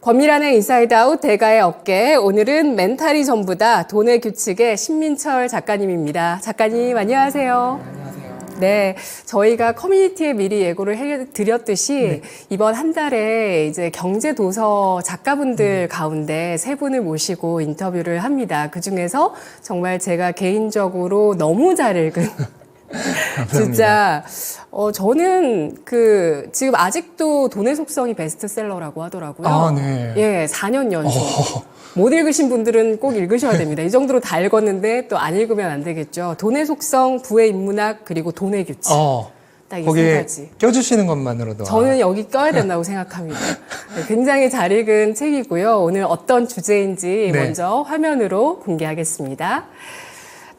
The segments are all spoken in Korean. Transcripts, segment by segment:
범일한의 인사이드 아웃 대가의 어깨. 오늘은 멘탈이 전부다. 돈의 규칙의 신민철 작가님입니다. 작가님 안녕하세요. 안녕하세요. 네, 저희가 커뮤니티에 미리 예고를 해드렸듯이 이번 한 달에 이제 경제 도서 작가분들 가운데 세 분을 모시고 인터뷰를 합니다. 그 중에서 정말 제가 개인적으로 너무 잘 읽은 진짜 저는 지금 아직도 돈의 속성이 베스트셀러라고 하더라고요. 아, 네. 예, 4년 연속. 못 읽으신 분들은 꼭 읽으셔야 됩니다. 이 정도로 다 읽었는데 또 안 읽으면 안 되겠죠. 돈의 속성, 부의 인문학, 그리고 돈의 규칙. 딱 이 세 거기에 가지. 껴주시는 것만으로도. 저는 여기 껴야 된다고 생각합니다. 네, 굉장히 잘 읽은 책이고요. 오늘 어떤 주제인지 네. 먼저 화면으로 공개하겠습니다.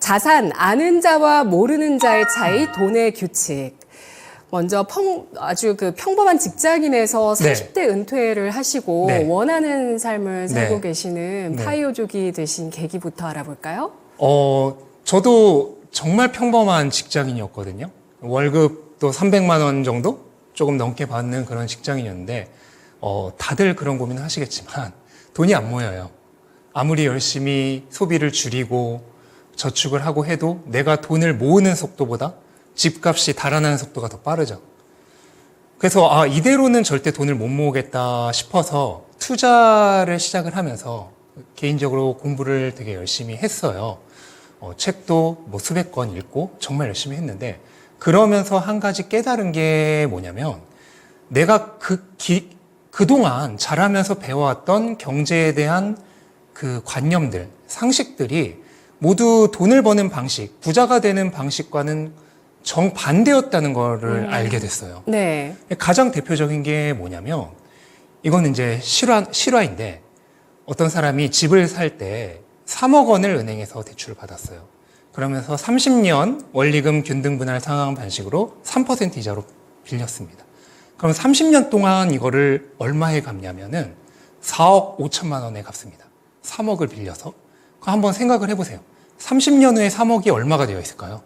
자산, 아는 자와 모르는 자의 차이, 돈의 규칙. 먼저 아주 평범한 직장인에서 네. 30대 은퇴를 하시고 네. 원하는 삶을 살고 네. 계시는 네. 파이오족이 되신 계기부터 알아볼까요? 저도 정말 평범한 직장인이었거든요. 월급도 300만 원 정도? 조금 넘게 받는 그런 직장인이었는데, 다들 그런 고민을 하시겠지만, 돈이 안 모여요. 아무리 열심히 소비를 줄이고 저축을 하고 해도 내가 돈을 모으는 속도보다 집값이 달아나는 속도가 더 빠르죠. 그래서 이대로는 절대 돈을 못 모으겠다 싶어서 투자를 시작을 하면서 개인적으로 공부를 되게 열심히 했어요. 책도 뭐 수백 권 읽고 정말 열심히 했는데, 그러면서 한 가지 깨달은 게 뭐냐면, 내가 그동안 자라면서 배워왔던 경제에 대한 그 관념들, 상식들이 모두 돈을 버는 방식, 부자가 되는 방식과는 정반대였다는 거를 알게 됐어요. 네. 가장 대표적인 게 뭐냐면, 이거는 이제 실화인데, 어떤 사람이 집을 살 때 3억 원을 은행에서 대출을 받았어요. 그러면서 30년 원리금 균등분할 상환 방식으로 3% 이자로 빌렸습니다. 그럼 30년 동안 이거를 얼마에 갚냐면은 4억 5천만 원에 갚습니다. 3억을 빌려서. 한번 생각을 해보세요. 30년 후에 3억이 얼마가 되어 있을까요?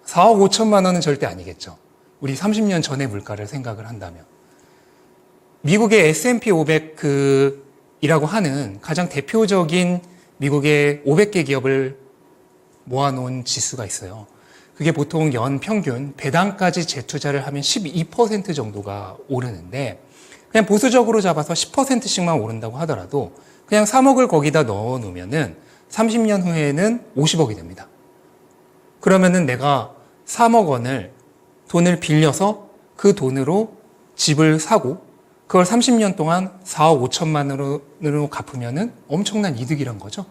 4억 5천만 원은 절대 아니겠죠. 우리 30년 전의 물가를 생각을 한다면. 미국의 S&P 500이라고 하는 가장 대표적인 미국의 500개 기업을 모아놓은 지수가 있어요. 그게 보통 연 평균 배당까지 재투자를 하면 12% 정도가 오르는데, 그냥 보수적으로 잡아서 10%씩만 오른다고 하더라도 그냥 3억을 거기다 넣어 놓으면은 30년 후에는 50억이 됩니다. 그러면은 내가 3억 원을 돈을 빌려서 그 돈으로 집을 사고 그걸 30년 동안 4억 5천만 원으로 갚으면은 엄청난 이득이란 거죠.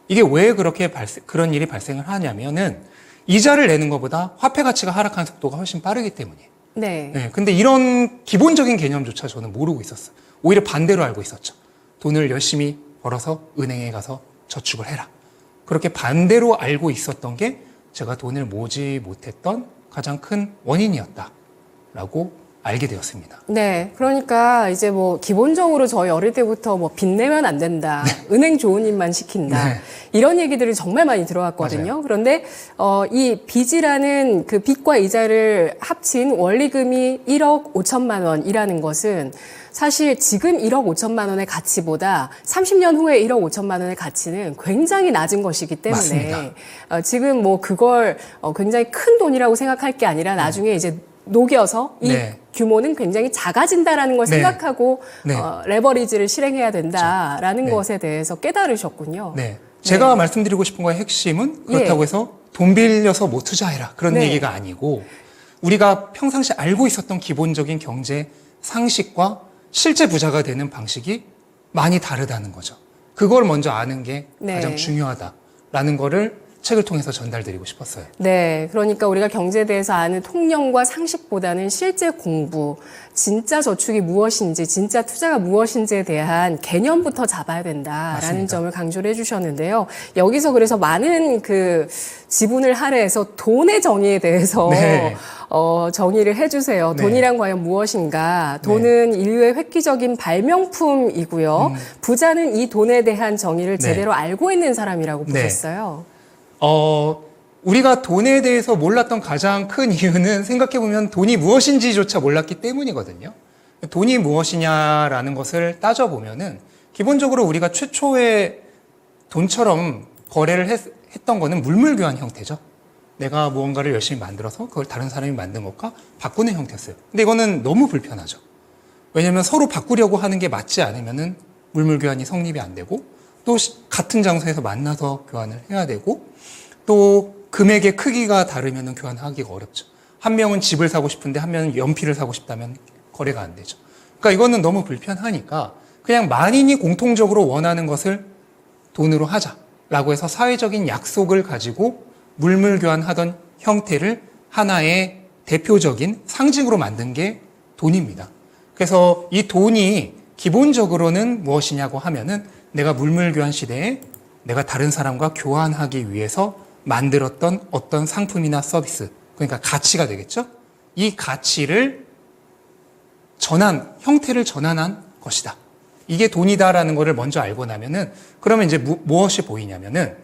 이게 왜 그런 일이 발생을 하냐면은 이자를 내는 것보다 화폐 가치가 하락하는 속도가 훨씬 빠르기 때문이에요. 네. 근데 이런 기본적인 개념조차 저는 모르고 있었어요. 오히려 반대로 알고 있었죠. 돈을 열심히 벌어서 은행에 가서 저축을 해라. 그렇게 반대로 알고 있었던 게 제가 돈을 모으지 못했던 가장 큰 원인이었다라고 알게 되었습니다. 네. 그러니까 이제 기본적으로 저희 어릴 때부터 빚내면 안 된다. 은행 좋은 일만 시킨다. 네. 이런 얘기들을 정말 많이 들어왔거든요. 맞아요. 그런데 이 빚이라는 그 빚과 이자를 합친 원리금이 1억 5천만 원이라는 것은 사실 지금 1억 5천만 원의 가치보다 30년 후에 1억 5천만 원의 가치는 굉장히 낮은 것이기 때문에 맞습니다. 지금 그걸 굉장히 큰 돈이라고 생각할 게 아니라 나중에 이제 녹여서 이 규모는 굉장히 작아진다라는 걸 생각하고 레버리지를 실행해야 된다라는 것에 대해서 깨달으셨군요. 제가 말씀드리고 싶은 거의 핵심은 그렇다고 해서 돈 빌려서 못 투자해라 그런 얘기가 아니고, 우리가 평상시 알고 있었던 기본적인 경제 상식과 실제 부자가 되는 방식이 많이 다르다는 거죠. 그걸 먼저 아는 게 가장 중요하다라는 거를 책을 통해서 전달드리고 싶었어요. 네, 그러니까 우리가 경제에 대해서 아는 통념과 상식보다는 실제 공부, 진짜 저축이 무엇인지, 진짜 투자가 무엇인지에 대한 개념부터 잡아야 된다라는 맞습니다. 점을 강조를 해주셨는데요. 여기서 그래서 많은 지분을 할애해서 돈의 정의에 대해서 정의를 해주세요. 돈이란 과연 무엇인가? 돈은 인류의 획기적인 발명품이고요. 부자는 이 돈에 대한 정의를 제대로 알고 있는 사람이라고 보셨어요. 우리가 돈에 대해서 몰랐던 가장 큰 이유는 생각해보면 돈이 무엇인지조차 몰랐기 때문이거든요. 돈이 무엇이냐라는 것을 따져보면은 기본적으로 우리가 최초에 돈처럼 거래를 했던 거는 물물교환 형태죠. 내가 무언가를 열심히 만들어서 그걸 다른 사람이 만든 것과 바꾸는 형태였어요. 근데 이거는 너무 불편하죠. 왜냐하면 서로 바꾸려고 하는 게 맞지 않으면은 물물교환이 성립이 안 되고 또 같은 장소에서 만나서 교환을 해야 되고 또 금액의 크기가 다르면은 교환하기가 어렵죠. 한 명은 집을 사고 싶은데 한 명은 연필을 사고 싶다면 거래가 안 되죠. 그러니까 이거는 너무 불편하니까 그냥 만인이 공통적으로 원하는 것을 돈으로 하자라고 해서 사회적인 약속을 가지고 물물교환하던 형태를 하나의 대표적인 상징으로 만든 게 돈입니다. 그래서 이 돈이 기본적으로는 무엇이냐고 하면은 내가 물물교환 시대에 내가 다른 사람과 교환하기 위해서 만들었던 어떤 상품이나 서비스, 그러니까 가치가 되겠죠? 이 가치를 형태를 전환한 것이다. 이게 돈이다라는 것을 먼저 알고 나면은 그러면 이제 무엇이 보이냐면은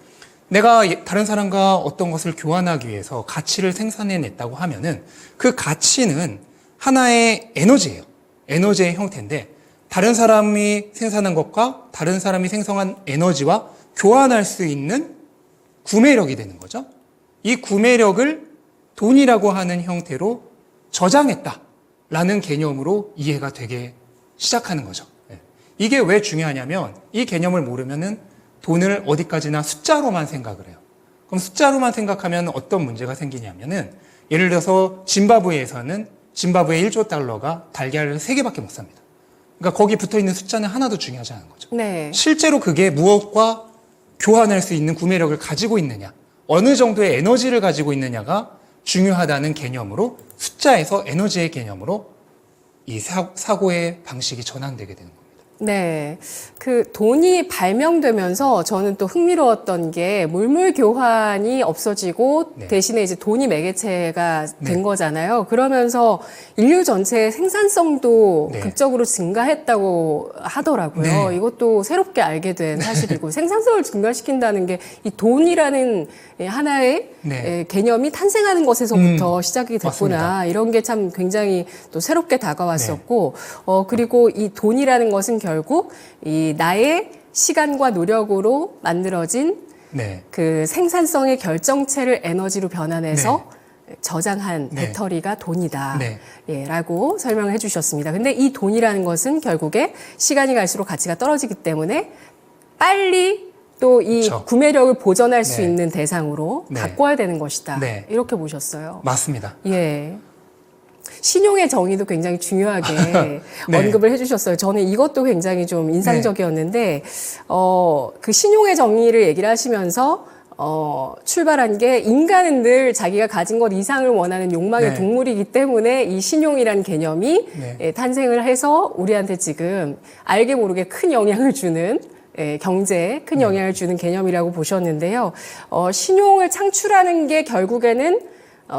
내가 다른 사람과 어떤 것을 교환하기 위해서 가치를 생산해냈다고 하면은 그 가치는 하나의 에너지예요. 에너지의 형태인데 다른 사람이 생산한 것과 다른 사람이 생성한 에너지와 교환할 수 있는 구매력이 되는 거죠. 이 구매력을 돈이라고 하는 형태로 저장했다라는 개념으로 이해가 되게 시작하는 거죠. 이게 왜 중요하냐면 이 개념을 모르면은 돈을 어디까지나 숫자로만 생각을 해요. 그럼 숫자로만 생각하면 어떤 문제가 생기냐면은 예를 들어서 짐바브웨에서는 짐바브웨 1조 달러가 달걀을 3개밖에 못 삽니다. 그러니까 거기 붙어 있는 숫자는 하나도 중요하지 않은 거죠. 네. 실제로 그게 무엇과 교환할 수 있는 구매력을 가지고 있느냐, 어느 정도의 에너지를 가지고 있느냐가 중요하다는 개념으로 숫자에서 에너지의 개념으로 이 사고의 방식이 전환되게 되는 겁니다. 네. 그 돈이 발명되면서 저는 또 흥미로웠던 게 물물 교환이 없어지고 네. 대신에 이제 돈이 매개체가 된 네. 거잖아요. 그러면서 인류 전체의 생산성도 네. 극적으로 증가했다고 하더라고요. 네. 이것도 새롭게 알게 된 사실이고 생산성을 증가시킨다는 게 이 돈이라는 하나의 네. 개념이 탄생하는 것에서부터 시작이 됐구나. 맞습니다. 이런 게 참 굉장히 또 새롭게 다가왔었고, 그리고 이 돈이라는 것은 결국 이 나의 시간과 노력으로 만들어진 네. 그 생산성의 결정체를 에너지로 변환해서 저장한 네. 배터리가 돈이다. 네. 예, 라고 설명을 해 주셨습니다. 근데 이 돈이라는 것은 결국에 시간이 갈수록 가치가 떨어지기 때문에 빨리 또 이 그렇죠. 구매력을 보전할 수 네. 있는 대상으로 네. 바꿔야 되는 것이다. 네. 이렇게 보셨어요. 맞습니다. 예. 신용의 정의도 굉장히 중요하게 네. 언급을 해주셨어요. 저는 이것도 굉장히 좀 인상적이었는데, 그 신용의 정의를 얘기를 하시면서, 출발한 게 인간은 늘 자기가 가진 것 이상을 원하는 욕망의 네. 동물이기 때문에 이 신용이라는 개념이 네. 탄생을 해서 우리한테 지금 알게 모르게 큰 영향을 주는 경제에 큰 영향을 주는 개념이라고 보셨는데요. 신용을 창출하는 게 결국에는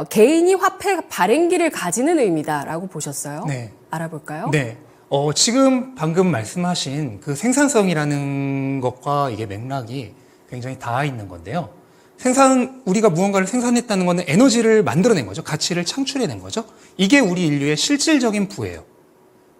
개인이 화폐 발행기를 가지는 의미다라고 보셨어요. 네. 알아볼까요? 네. 지금 방금 말씀하신 그 생산성이라는 것과 이게 맥락이 굉장히 닿아 있는 건데요. 우리가 무언가를 생산했다는 것은 에너지를 만들어낸 거죠. 가치를 창출해낸 거죠. 이게 우리 인류의 실질적인 부예요.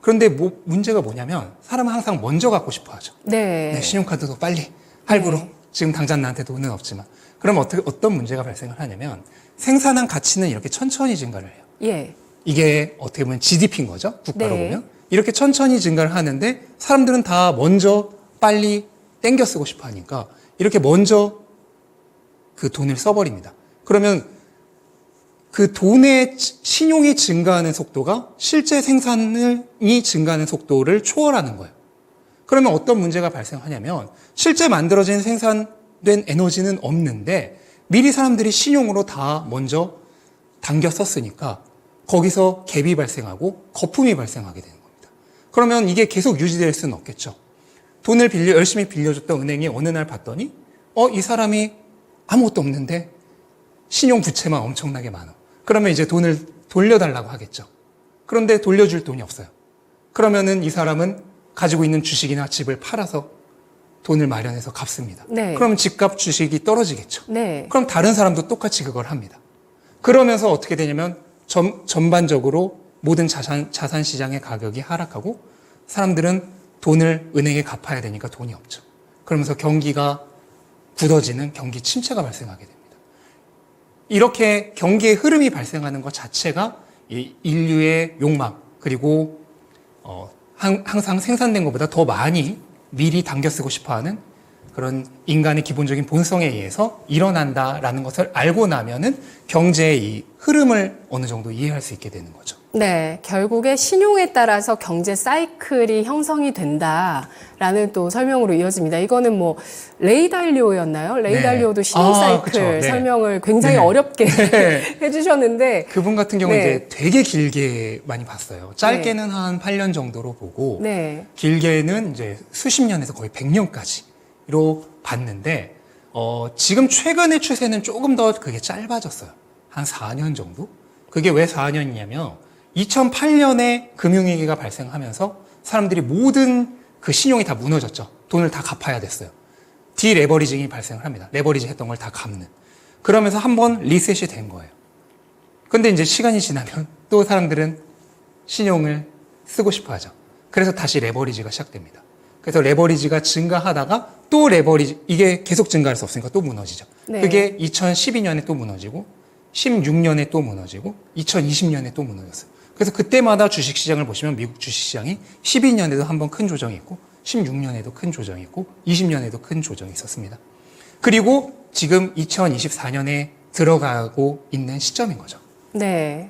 그런데 문제가 뭐냐면 사람은 항상 먼저 갖고 싶어 하죠. 네. 신용카드도 빨리 할부로 지금 당장 나한테 돈은 없지만 그럼 어떤 문제가 발생을 하냐면 생산한 가치는 이렇게 천천히 증가를 해요. 예. 이게 어떻게 보면 GDP인 거죠. 국가로 네. 보면. 이렇게 천천히 증가를 하는데 사람들은 다 먼저 빨리 땡겨 쓰고 싶어 하니까 이렇게 먼저 그 돈을 써버립니다. 그러면 그 돈의 신용이 증가하는 속도가 실제 생산이 증가하는 속도를 초월하는 거예요. 그러면 어떤 문제가 발생하냐면 실제 만들어진 생산된 에너지는 없는데 미리 사람들이 신용으로 다 먼저 당겨 썼으니까 거기서 갭이 발생하고 거품이 발생하게 되는 겁니다. 그러면 이게 계속 유지될 수는 없겠죠. 돈을 열심히 빌려줬던 은행이 어느 날 봤더니 이 사람이 아무것도 없는데 신용 부채만 엄청나게 많아. 그러면 이제 돈을 돌려달라고 하겠죠. 그런데 돌려줄 돈이 없어요. 그러면은 이 사람은 가지고 있는 주식이나 집을 팔아서 돈을 마련해서 갚습니다. 네. 그럼 집값 주식이 떨어지겠죠. 네. 그럼 다른 사람도 똑같이 그걸 합니다. 그러면서 어떻게 되냐면 전반적으로 모든 자산 시장의 가격이 하락하고 사람들은 돈을 은행에 갚아야 되니까 돈이 없죠. 그러면서 경기가 굳어지는 경기 침체가 발생하게 됩니다. 이렇게 경기의 흐름이 발생하는 것 자체가 이 인류의 욕망, 그리고 항상 생산된 것보다 더 많이 미리 당겨 쓰고 싶어하는 그런 인간의 기본적인 본성에 의해서 일어난다라는 것을 알고 나면은 경제의 이 흐름을 어느 정도 이해할 수 있게 되는 거죠. 네, 결국에 신용에 따라서 경제 사이클이 형성이 된다라는 또 설명으로 이어집니다. 이거는 뭐 레이 달리오였나요? 레이 네. 달리오도 신용 사이클 그쵸. 네. 설명을 굉장히 네. 어렵게 네. 해주셨는데 그분 같은 경우는 네. 이제 되게 길게 많이 봤어요. 짧게는 한 8년 정도로 보고 네. 길게는 이제 수십 년에서 거의 100년까지로 봤는데 지금 최근의 추세는 조금 더 그게 짧아졌어요. 한 4년 정도? 그게 왜 4년이냐면 2008년에 금융위기가 발생하면서 사람들이 모든 그 신용이 다 무너졌죠. 돈을 다 갚아야 됐어요. 디레버리징이 발생을 합니다. 레버리지 했던 걸 다 갚는. 그러면서 한번 리셋이 된 거예요. 근데 이제 시간이 지나면 또 사람들은 신용을 쓰고 싶어 하죠. 그래서 다시 레버리지가 시작됩니다. 그래서 레버리지가 증가하다가 또 레버리지, 이게 계속 증가할 수 없으니까 또 무너지죠. 네. 그게 2012년에 또 무너지고, 16년에 또 무너지고, 2020년에 또 무너졌어요. 그래서 그때마다 주식시장을 보시면 미국 주식시장이 12년에도 한번 큰 조정이 있고, 16년에도 큰 조정이 있고, 20년에도 큰 조정이 있었습니다. 그리고 지금 2024년에 들어가고 있는 시점인 거죠. 네.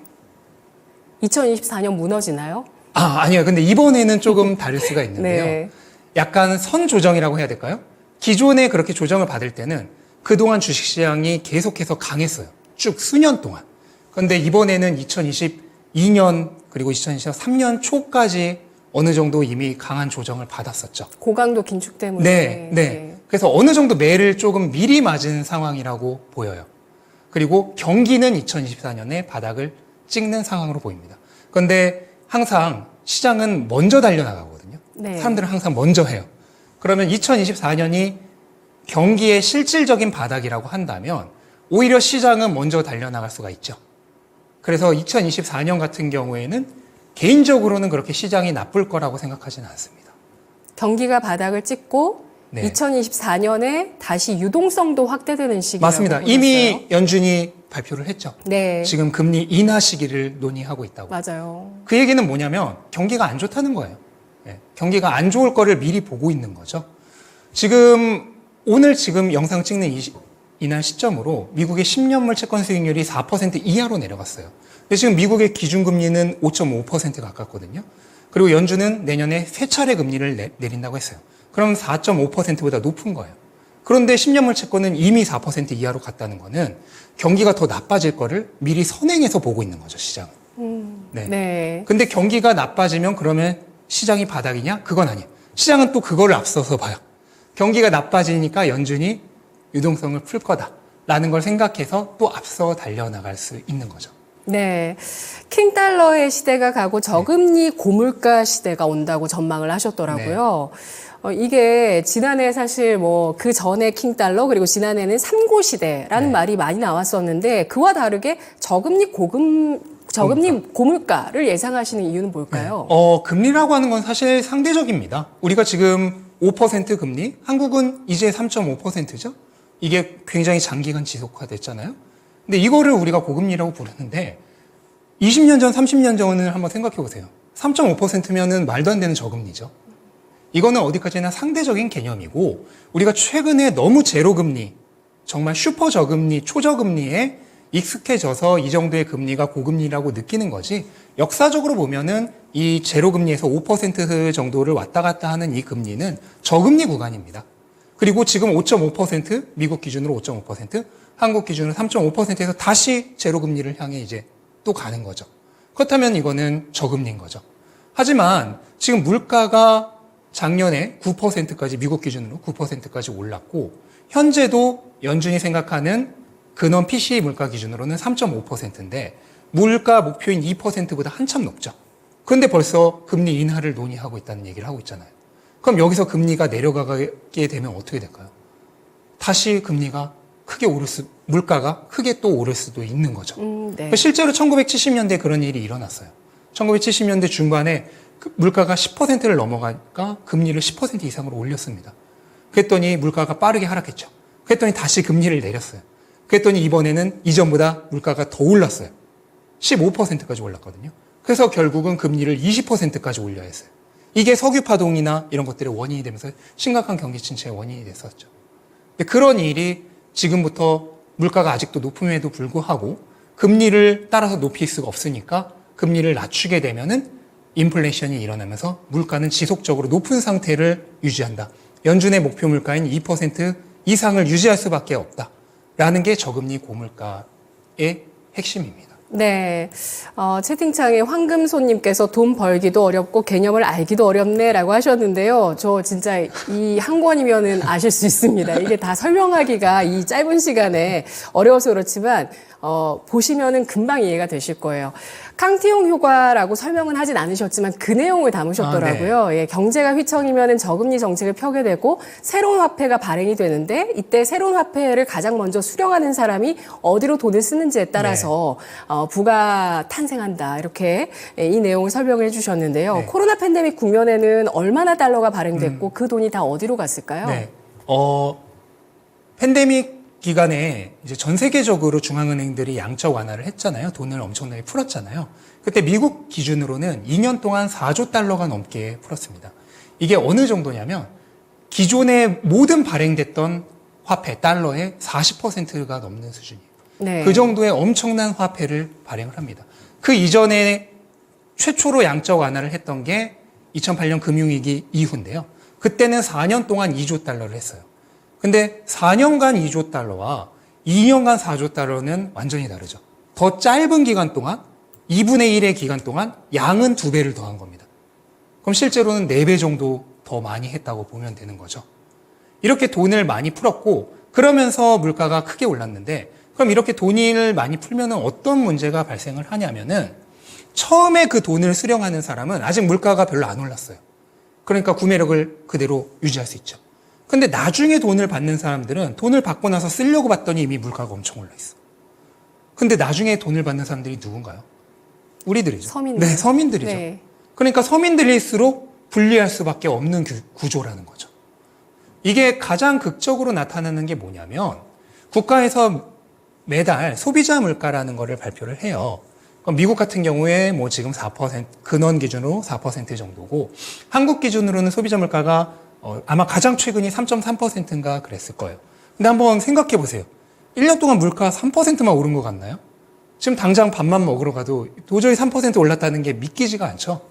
2024년 무너지나요? 아니요. 근데 이번에는 조금 다를 수가 있는데요. 네. 약간 선 조정이라고 해야 될까요? 기존에 그렇게 조정을 받을 때는 그동안 주식시장이 계속해서 강했어요. 쭉 수년 동안. 그런데 이번에는 2022년 그리고 2023년 초까지 어느 정도 이미 강한 조정을 받았었죠. 고강도 긴축 때문에. 네. 그래서 어느 정도 매를 조금 미리 맞은 상황이라고 보여요. 그리고 경기는 2024년에 바닥을 찍는 상황으로 보입니다. 그런데 항상 시장은 먼저 달려나가거든요. 네. 사람들은 항상 먼저 해요. 그러면 2024년이 경기의 실질적인 바닥이라고 한다면 오히려 시장은 먼저 달려나갈 수가 있죠. 그래서 2024년 같은 경우에는 개인적으로는 그렇게 시장이 나쁠 거라고 생각하지는 않습니다. 경기가 바닥을 찍고 네. 2024년에 다시 유동성도 확대되는 시기라고 맞습니다. 보셨어요? 이미 연준이 발표를 했죠. 네. 지금 금리 인하 시기를 논의하고 있다고. 맞아요. 그 얘기는 뭐냐면 경기가 안 좋다는 거예요. 네. 경기가 안 좋을 거를 미리 보고 있는 거죠. 오늘 영상 찍는 이날 시점으로 미국의 10년물 채권 수익률이 4% 이하로 내려갔어요. 근데 지금 미국의 기준금리는 5.5% 가깝거든요. 그리고 연준은 내년에 3차례 금리를 내린다고 했어요. 그럼 4.5%보다 높은 거예요. 그런데 10년물 채권은 이미 4% 이하로 갔다는 거는 경기가 더 나빠질 거를 미리 선행해서 보고 있는 거죠, 시장은. 네. 네. 근데 경기가 나빠지면 그러면 시장이 바닥이냐? 그건 아니에요. 시장은 또 그거를 앞서서 봐요. 경기가 나빠지니까 연준이 유동성을 풀 거다라는 걸 생각해서 또 앞서 달려나갈 수 있는 거죠. 네. 킹달러의 시대가 가고 저금리 고물가 시대가 온다고 전망을 하셨더라고요. 이게 지난해 사실 뭐 그 전에 킹달러 그리고 지난해는 삼고 시대라는 말이 많이 나왔었는데 그와 다르게 저금리 고물가를 예상하시는 이유는 뭘까요? 금리라고 하는 건 사실 상대적입니다. 우리가 지금 5% 금리, 한국은 이제 3.5%죠? 이게 굉장히 장기간 지속화됐잖아요? 근데 이거를 우리가 고금리라고 부르는데 20년 전, 30년 전을 한번 생각해 보세요. 3.5%면은 말도 안 되는 저금리죠. 이거는 어디까지나 상대적인 개념이고 우리가 최근에 너무 제로금리, 정말 슈퍼 저금리, 초저금리에 익숙해져서 이 정도의 금리가 고금리라고 느끼는 거지 역사적으로 보면은 이 제로금리에서 5% 정도를 왔다 갔다 하는 이 금리는 저금리 구간입니다. 그리고 지금 5.5%, 미국 기준으로 5.5%, 한국 기준으로 3.5%에서 다시 제로금리를 향해 이제 또 가는 거죠. 그렇다면 이거는 저금리인 거죠. 하지만 지금 물가가 작년에 9%까지 미국 기준으로 9%까지 올랐고 현재도 연준이 생각하는 근원 PCE 물가 기준으로는 3.5%인데 물가 목표인 2%보다 한참 높죠. 그런데 벌써 금리 인하를 논의하고 있다는 얘기를 하고 있잖아요. 그럼 여기서 금리가 내려가게 되면 어떻게 될까요? 다시 금리가 물가가 크게 또 오를 수도 있는 거죠. 네. 실제로 1970년대에 그런 일이 일어났어요. 1970년대 중반에 물가가 10%를 넘어가니까 금리를 10% 이상으로 올렸습니다. 그랬더니 물가가 빠르게 하락했죠. 그랬더니 다시 금리를 내렸어요. 그랬더니 이번에는 이전보다 물가가 더 올랐어요. 15%까지 올랐거든요. 그래서 결국은 금리를 20%까지 올려야 했어요. 이게 석유 파동이나 이런 것들의 원인이 되면서 심각한 경기 침체의 원인이 됐었죠. 근데 그런 일이 지금부터 물가가 아직도 높음에도 불구하고 금리를 따라서 높일 수가 없으니까 금리를 낮추게 되면은 인플레이션이 일어나면서 물가는 지속적으로 높은 상태를 유지한다. 연준의 목표 물가인 2% 이상을 유지할 수밖에 없다라는 게 저금리 고물가의 핵심입니다. 네. 채팅창에 황금손님께서 돈 벌기도 어렵고 개념을 알기도 어렵네라고 하셨는데요. 저 진짜 이 한 권이면은 아실 수 있습니다. 이게 다 설명하기가 이 짧은 시간에 어려워서 그렇지만, 보시면은 금방 이해가 되실 거예요. 캉티용 효과라고 설명은 하진 않으셨지만 그 내용을 담으셨더라고요. 예, 경제가 휘청이면은 저금리 정책을 펴게 되고 새로운 화폐가 발행이 되는데 이때 새로운 화폐를 가장 먼저 수령하는 사람이 어디로 돈을 쓰는지에 따라서 부가 탄생한다. 이렇게 이 내용을 설명해 주셨는데요. 네. 코로나 팬데믹 국면에는 얼마나 달러가 발행됐고 그 돈이 다 어디로 갔을까요? 네. 팬데믹 기간에 이제 전 세계적으로 중앙은행들이 양적 완화를 했잖아요. 돈을 엄청나게 풀었잖아요. 그때 미국 기준으로는 2년 동안 4조 달러가 넘게 풀었습니다. 이게 어느 정도냐면 기존에 모든 발행됐던 화폐, 달러의 40%가 넘는 수준이에요. 네. 그 정도의 엄청난 화폐를 발행을 합니다. 그 이전에 최초로 양적 완화를 했던 게 2008년 금융위기 이후인데요. 그때는 4년 동안 2조 달러를 했어요. 근데 4년간 2조 달러와 2년간 4조 달러는 완전히 다르죠. 더 짧은 기간 동안 2분의 1의 기간 동안 양은 2배를 더한 겁니다. 그럼 실제로는 4배 정도 더 많이 했다고 보면 되는 거죠. 이렇게 돈을 많이 풀었고 그러면서 물가가 크게 올랐는데 그럼 이렇게 돈을 많이 풀면 어떤 문제가 발생을 하냐면은 처음에 그 돈을 수령하는 사람은 아직 물가가 별로 안 올랐어요. 그러니까 구매력을 그대로 유지할 수 있죠. 근데 나중에 돈을 받는 사람들은 돈을 받고 나서 쓰려고 봤더니 이미 물가가 엄청 올라 있어. 근데 나중에 돈을 받는 사람들이 누군가요? 우리들이죠. 서민들. 네, 서민들이죠. 네. 그러니까 서민들일수록 불리할 수밖에 없는 구조라는 거죠. 이게 가장 극적으로 나타나는 게 뭐냐면 국가에서 매달 소비자 물가라는 거를 발표를 해요. 그럼 미국 같은 경우에 뭐 지금 4% 근원 기준으로 4% 정도고 한국 기준으로는 소비자 물가가 아마 가장 최근이 3.3%인가 그랬을 거예요. 근데 한번 생각해 보세요. 1년 동안 물가 3%만 오른 것 같나요? 지금 당장 밥만 먹으러 가도 도저히 3% 올랐다는 게 믿기지가 않죠.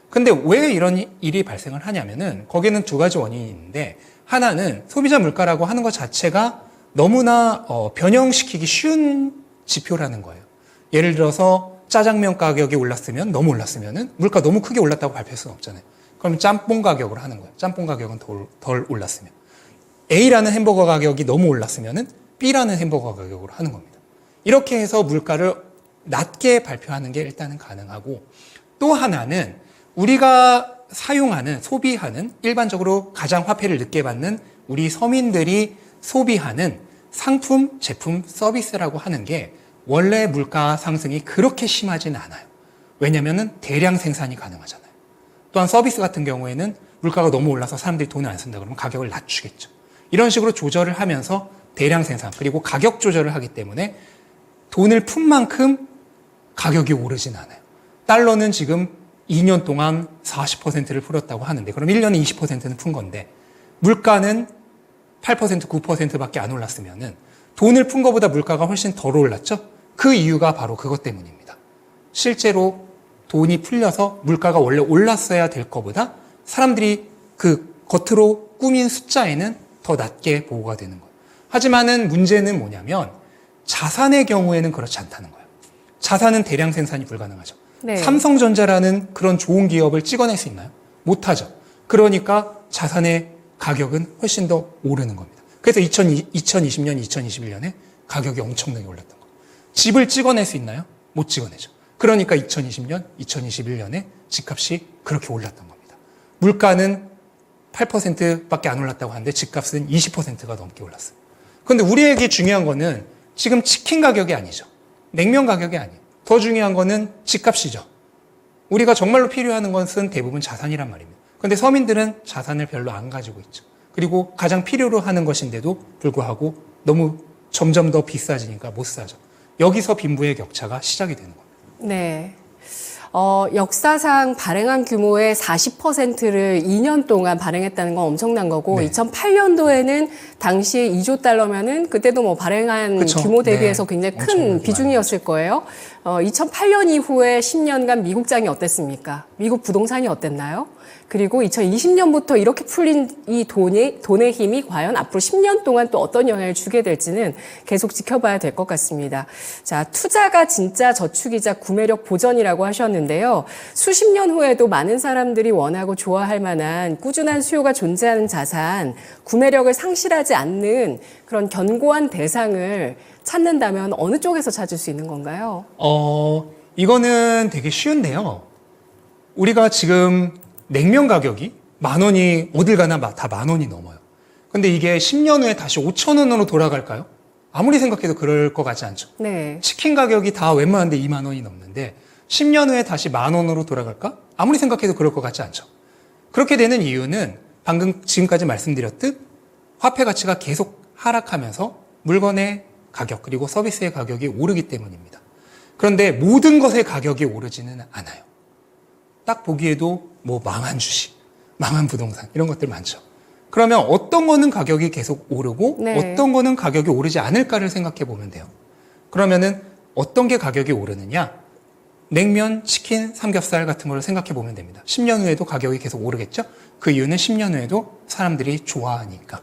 근데 왜 이런 일이 발생을 하냐면은 거기는 두 가지 원인이 있는데 하나는 소비자 물가라고 하는 것 자체가 너무나 변형시키기 쉬운 지표라는 거예요. 예를 들어서 짜장면 가격이 올랐으면 너무 올랐으면은 물가 너무 크게 올랐다고 발표할 수는 없잖아요. 그럼 짬뽕 가격으로 하는 거예요. 짬뽕 가격은 덜 올랐으면. A라는 햄버거 가격이 너무 올랐으면은 B라는 햄버거 가격으로 하는 겁니다. 이렇게 해서 물가를 낮게 발표하는 게 일단은 가능하고 또 하나는 우리가 사용하는, 소비하는 일반적으로 가장 화폐를 늦게 받는 우리 서민들이 소비하는 상품, 제품, 서비스라고 하는 게 원래 물가 상승이 그렇게 심하진 않아요. 왜냐면은 대량 생산이 가능하잖아요. 또한 서비스 같은 경우에는 물가가 너무 올라서 사람들이 돈을 안 쓴다 그러면 가격을 낮추겠죠. 이런 식으로 조절을 하면서 대량 생산 그리고 가격 조절을 하기 때문에 돈을 푼 만큼 가격이 오르진 않아요. 달러는 지금 2년 동안 40%를 풀었다고 하는데 그럼 1년에 20%는 푼 건데 물가는 8%, 9%밖에 안 올랐으면은 돈을 푼 것보다 물가가 훨씬 덜 올랐죠? 그 이유가 바로 그것 때문입니다. 실제로 돈이 풀려서 물가가 원래 올랐어야 될 것보다 사람들이 그 겉으로 꾸민 숫자에는 더 낮게 보고가 되는 거예요. 하지만은 문제는 뭐냐면 자산의 경우에는 그렇지 않다는 거예요. 자산은 대량 생산이 불가능하죠. 네. 삼성전자라는 그런 좋은 기업을 찍어낼 수 있나요? 못하죠. 그러니까 자산의 가격은 훨씬 더 오르는 겁니다. 그래서 2020년, 2021년에 가격이 엄청나게 올랐던 거예요. 집을 찍어낼 수 있나요? 못 찍어내죠. 그러니까 2020년, 2021년에 집값이 그렇게 올랐던 겁니다. 물가는 8%밖에 안 올랐다고 하는데 집값은 20%가 넘게 올랐어요. 그런데 우리에게 중요한 거는 지금 치킨 가격이 아니죠. 냉면 가격이 아니에요. 더 중요한 거는 집값이죠. 우리가 정말로 필요한 것은 대부분 자산이란 말입니다. 그런데 서민들은 자산을 별로 안 가지고 있죠. 그리고 가장 필요로 하는 것인데도 불구하고 너무 점점 더 비싸지니까 못 사죠. 여기서 빈부의 격차가 시작이 되는 겁니다. 네. 역사상 발행한 규모의 40%를 2년 동안 발행했다는 건 엄청난 거고, 네. 2008년도에는 당시에 2조 달러면은 그때도 뭐 발행한 그쵸. 규모 대비해서 네. 굉장히 엄청나게 큰 비중이었을 거예요. 2008년 이후에 10년간 미국장이 어땠습니까? 미국 부동산이 어땠나요? 그리고 2020년부터 이렇게 풀린 이 돈의 힘이 과연 앞으로 10년 동안 또 어떤 영향을 주게 될지는 계속 지켜봐야 될 것 같습니다. 자, 투자가 진짜 저축이자 구매력 보전이라고 하셨는데요. 수십 년 후에도 많은 사람들이 원하고 좋아할 만한 꾸준한 수요가 존재하는 자산, 구매력을 상실하지 않는 그런 견고한 대상을 찾는다면 어느 쪽에서 찾을 수 있는 건가요? 이거는 되게 쉬운데요. 우리가 지금 냉면 가격이 10,000원이 어딜 가나 다 10,000원이 넘어요. 근데 이게 10년 후에 다시 5,000원으로 돌아갈까요? 아무리 생각해도 그럴 것 같지 않죠. 네. 치킨 가격이 다 웬만한데 20,000원이 넘는데 10년 후에 다시 10,000원으로 돌아갈까? 아무리 생각해도 그럴 것 같지 않죠. 그렇게 되는 이유는 방금 지금까지 말씀드렸듯 화폐 가치가 계속 하락하면서 물건의 가격 그리고 서비스의 가격이 오르기 때문입니다. 그런데 모든 것의 가격이 오르지는 않아요. 딱 보기에도 뭐 망한 주식, 망한 부동산 이런 것들 많죠. 그러면 어떤 거는 가격이 계속 오르고 네. 어떤 거는 가격이 오르지 않을까를 생각해 보면 돼요. 그러면은 어떤 게 가격이 오르느냐? 냉면, 치킨, 삼겹살 같은 걸 생각해 보면 됩니다. 10년 후에도 가격이 계속 오르겠죠? 그 이유는 10년 후에도 사람들이 좋아하니까.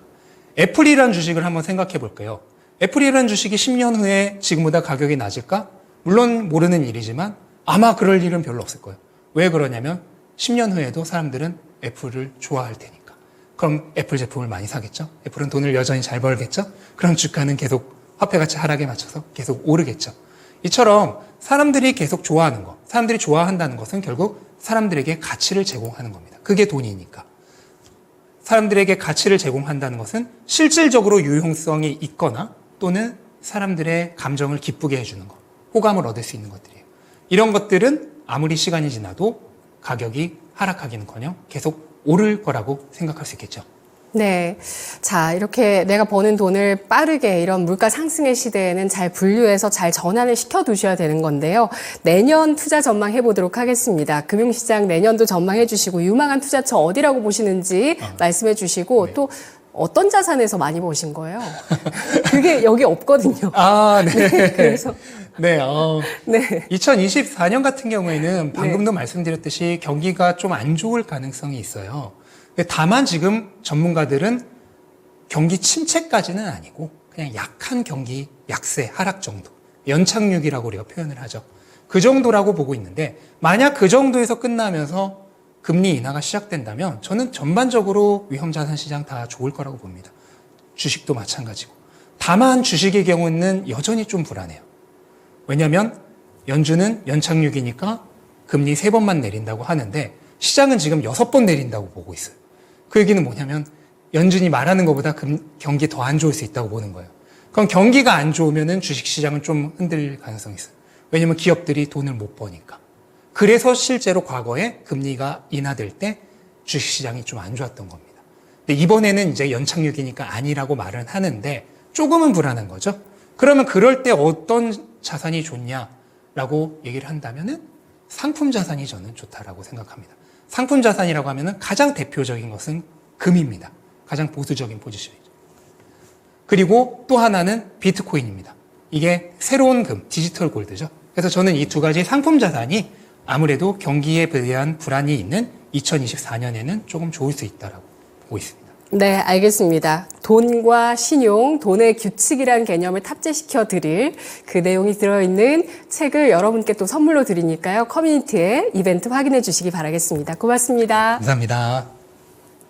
애플이라는 주식을 한번 생각해 볼게요. 애플이라는 주식이 10년 후에 지금보다 가격이 낮을까? 물론 모르는 일이지만 아마 그럴 일은 별로 없을 거예요. 왜 그러냐면 10년 후에도 사람들은 애플을 좋아할 테니까. 그럼 애플 제품을 많이 사겠죠? 애플은 돈을 여전히 잘 벌겠죠? 그럼 주가는 계속 화폐 가치 하락에 맞춰서 계속 오르겠죠? 이처럼 사람들이 계속 좋아하는 것, 사람들이 좋아한다는 것은 결국 사람들에게 가치를 제공하는 겁니다. 그게 돈이니까. 사람들에게 가치를 제공한다는 것은 실질적으로 유용성이 있거나 또는 사람들의 감정을 기쁘게 해주는 것, 호감을 얻을 수 있는 것들이에요. 이런 것들은 아무리 시간이 지나도 가격이 하락하기는커녕 계속 오를 거라고 생각할 수 있겠죠. 네. 자, 이렇게 내가 버는 돈을 빠르게 이런 물가 상승의 시대에는 잘 분류해서 잘 전환을 시켜 두셔야 되는 건데요. 내년 투자 전망해 보도록 하겠습니다. 금융시장 내년도 전망해 주시고 유망한 투자처 어디라고 보시는지 말씀해 주시고 네. 또 어떤 자산에서 많이 버신 거예요? 그게 여기 없거든요. 아, 네. 그래서 네, 네. 2024년 같은 경우에는 방금도 말씀드렸듯이 경기가 좀 안 좋을 가능성이 있어요. 다만 지금 전문가들은 경기 침체까지는 아니고 그냥 약한 경기 약세, 하락 정도, 연착륙이라고 우리가 표현을 하죠. 그 정도라고 보고 있는데 만약 그 정도에서 끝나면서 금리 인하가 시작된다면 저는 전반적으로 위험자산 시장 다 좋을 거라고 봅니다. 주식도 마찬가지고. 다만 주식의 경우는 여전히 좀 불안해요. 왜냐하면 연준은 연착륙이니까 금리 3번만 내린다고 하는데 시장은 지금 6번 내린다고 보고 있어요. 그 얘기는 뭐냐면 연준이 말하는 것보다 경기 더 안 좋을 수 있다고 보는 거예요. 그럼 경기가 안 좋으면 주식시장은 좀 흔들릴 가능성이 있어요. 왜냐하면 기업들이 돈을 못 버니까. 그래서 실제로 과거에 금리가 인하될 때 주식시장이 좀 안 좋았던 겁니다. 근데 이번에는 이제 연착륙이니까 아니라고 말은 하는데 조금은 불안한 거죠. 그러면 그럴 때 어떤 자산이 좋냐라고 얘기를 한다면은 상품 자산이 저는 좋다라고 생각합니다. 상품 자산이라고 하면은 가장 대표적인 것은 금입니다. 가장 보수적인 포지션이죠. 그리고 또 하나는 비트코인입니다. 이게 새로운 금, 디지털 골드죠. 그래서 저는 이 두 가지 상품 자산이 아무래도 경기에 대한 불안이 있는 2024년에는 조금 좋을 수 있다라고 보고 있습니다. 네, 알겠습니다. 돈과 신용, 돈의 규칙이라는 개념을 탑재시켜 드릴 그 내용이 들어있는 책을 여러분께 또 선물로 드리니까요. 커뮤니티에 이벤트 확인해 주시기 바라겠습니다. 고맙습니다. 감사합니다.